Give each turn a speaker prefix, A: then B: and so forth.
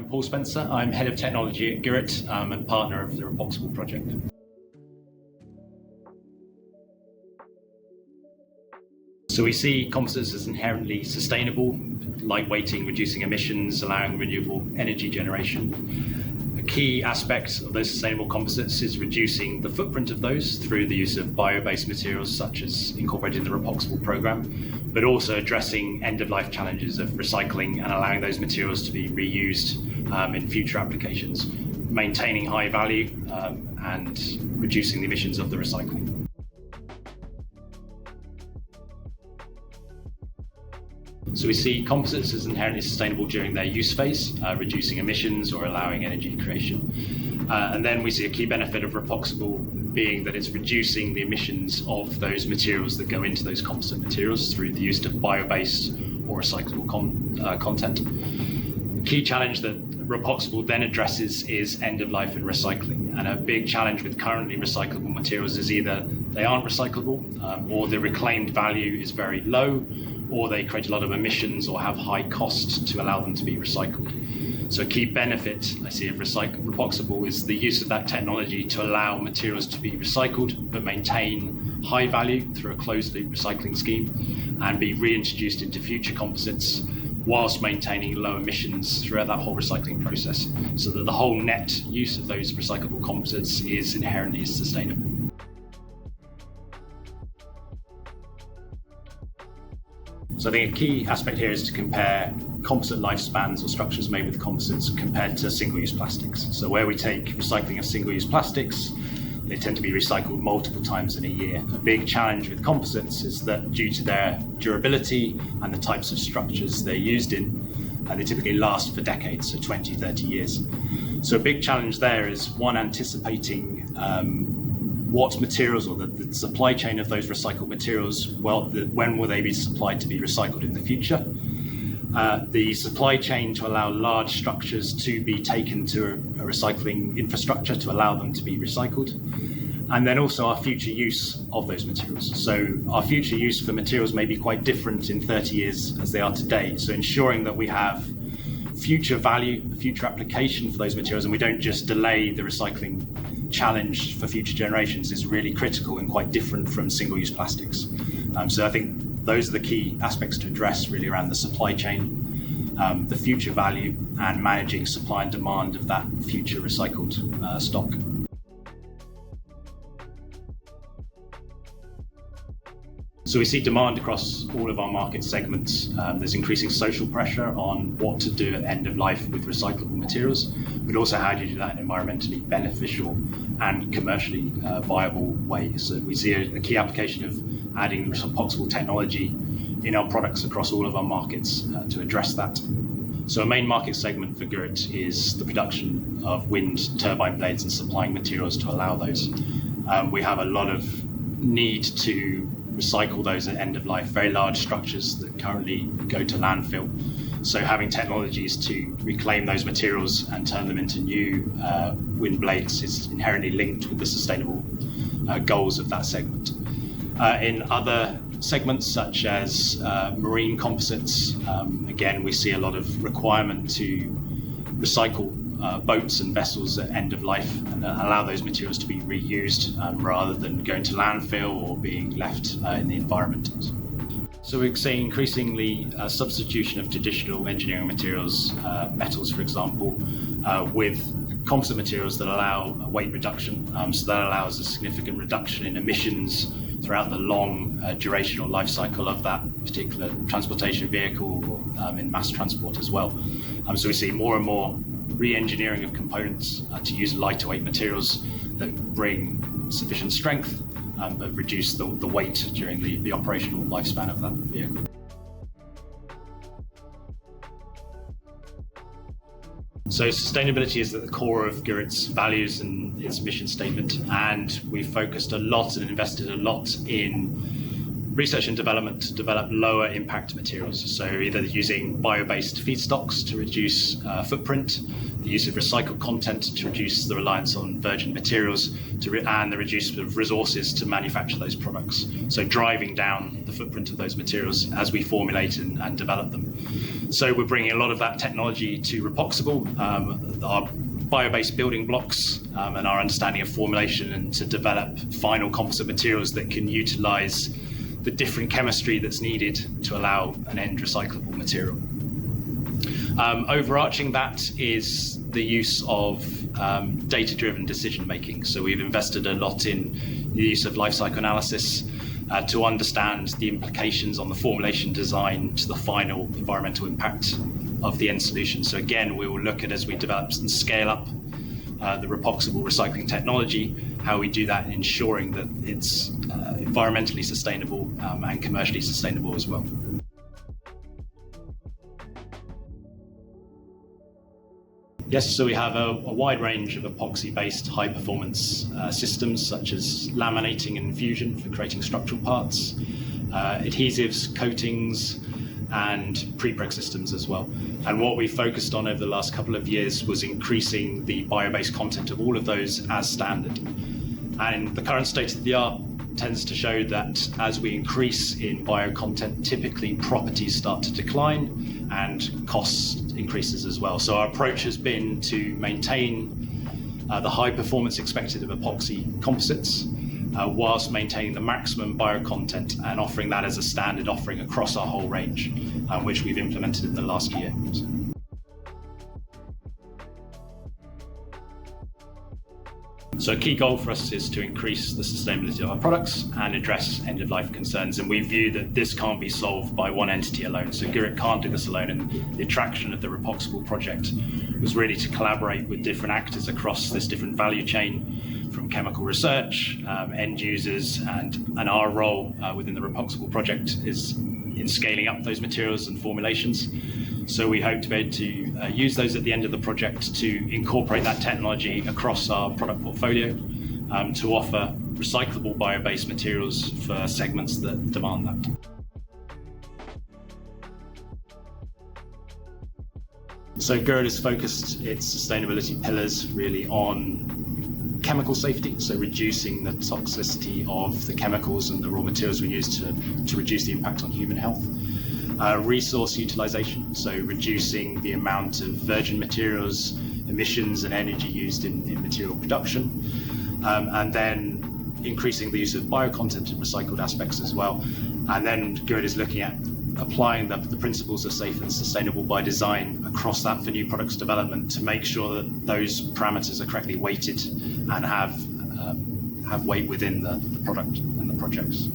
A: I'm Paul Spencer. I'm Head of Technology at Gurit and partner of the REPOXYBLE project. So we see composites as inherently sustainable, lightweighting, reducing emissions, allowing renewable energy generation. A key aspect of those sustainable composites is reducing the footprint of those through the use of bio-based materials such as incorporated in the REPOXYBLE program, but also addressing end-of-life challenges of recycling and allowing those materials to be reused in future applications, maintaining high value and reducing the emissions of the recycling. So we see composites as inherently sustainable during their use phase, reducing emissions or allowing energy creation. And then we see a key benefit of REPOXYBLE being that it's reducing the emissions of those materials that go into those composite materials through the use of bio-based or recyclable content. The key challenge that REPOXYBLE then addresses is end-of-life and recycling. And a big challenge with currently recyclable materials is either they aren't recyclable or the reclaimed value is very low, or they create a lot of emissions or have high cost to allow them to be recycled. So a key benefit I see of REPOXYBLE is the use of that technology to allow materials to be recycled but maintain high value through a closed loop recycling scheme and be reintroduced into future composites whilst maintaining low emissions throughout that whole recycling process, so that the whole net use of those recyclable composites is inherently sustainable. So I think a key aspect here is to compare composite lifespans or structures made with composites compared to single-use plastics. So where we take recycling of single-use plastics, they tend to be recycled multiple times in a year. A big challenge with composites is that due to their durability and the types of structures they're used in, they typically last for decades, so 20, 30 years. So a big challenge there is one, anticipating what materials or the supply chain of those recycled materials, when will they be supplied to be recycled in the future? The supply chain to allow large structures to be taken to a recycling infrastructure to allow them to be recycled. And then also our future use of those materials. So our future use for materials may be quite different in 30 years as they are today. So ensuring that we have future value, future application for those materials, and we don't just delay the recycling challenge for future generations is really critical and quite different from single-use plastics. So I think those are the key aspects to address really around the supply chain, the future value, and managing supply and demand of that future recycled stock. So we see demand across all of our market segments. There's increasing social pressure on what to do at the end of life with recyclable materials, but also how do you do that in an environmentally beneficial and commercially viable way. So we see a key application of adding REPOXYBLE technology in our products across all of our markets to address that. So a main market segment for Gurit is the production of wind turbine blades and supplying materials to allow those. We have a lot of need to recycle those at end of life, very large structures that currently go to landfill. So having technologies to reclaim those materials and turn them into new wind blades is inherently linked with the sustainable goals of that segment. In other segments such as marine composites, again we see a lot of requirement to recycle boats and vessels at end of life and allow those materials to be reused rather than going to landfill or being left in the environment. So we're seeing increasingly substitution of traditional engineering materials, metals for example, with composite materials that allow weight reduction. So that allows a significant reduction in emissions throughout the long duration or life cycle of that particular transportation vehicle or in mass transport as well. So we see more and more re-engineering of components to use lighter weight materials that bring sufficient strength but reduce the weight during the operational lifespan of that vehicle. So sustainability is at the core of Gurit's values and its mission statement, and we focused a lot and invested a lot in research and development to develop lower impact materials. So either using bio-based feedstocks to reduce footprint, the use of recycled content to reduce the reliance on virgin materials, and the reduce of resources to manufacture those products. So driving down the footprint of those materials as we formulate and develop them. So we're bringing a lot of that technology to REPOXYBLE, our bio-based building blocks, and our understanding of formulation, and to develop final composite materials that can utilize the different chemistry that's needed to allow an end recyclable material. Overarching that is the use of data-driven decision making. So we've invested a lot in the use of life cycle analysis to understand the implications on the formulation design to the final environmental impact of the end solution. So again, we will look at, as we develop and scale up the REPOXYBLE recycling technology, how we do that, ensuring that it's environmentally sustainable and commercially sustainable as well. Yes, so we have a wide range of epoxy-based high-performance systems, such as laminating and fusion for creating structural parts, adhesives, coatings, and prepreg systems as well. And what we focused on over the last couple of years was increasing the bio-based content of all of those as standard. And the current state of the art tends to show that as we increase in bio content, typically properties start to decline and cost increases as well. So our approach has been to maintain the high performance expected of epoxy composites, whilst maintaining the maximum bio content and offering that as a standard offering across our whole range, which we've implemented in the last year. So a key goal for us is to increase the sustainability of our products and address end-of-life concerns. And we view that this can't be solved by one entity alone. So Gurit can't do this alone. And the attraction of the REPOXYBLE project was really to collaborate with different actors across this different value chain, from chemical research, end users, and our role within the REPOXYBLE project is in scaling up those materials and formulations. So we hope to be able to use those at the end of the project to incorporate that technology across our product portfolio to offer recyclable bio-based materials for segments that demand that. So Gurit has focused its sustainability pillars really on chemical safety, so reducing the toxicity of the chemicals and the raw materials we use to reduce the impact on human health. Resource utilization, so reducing the amount of virgin materials, emissions and energy used in material production, and then increasing the use of bio-content and recycled aspects as well. And then Gurit is looking at applying the principles of safe and sustainable by design across that for new products development to make sure that those parameters are correctly weighted and have weight within the product and the projects.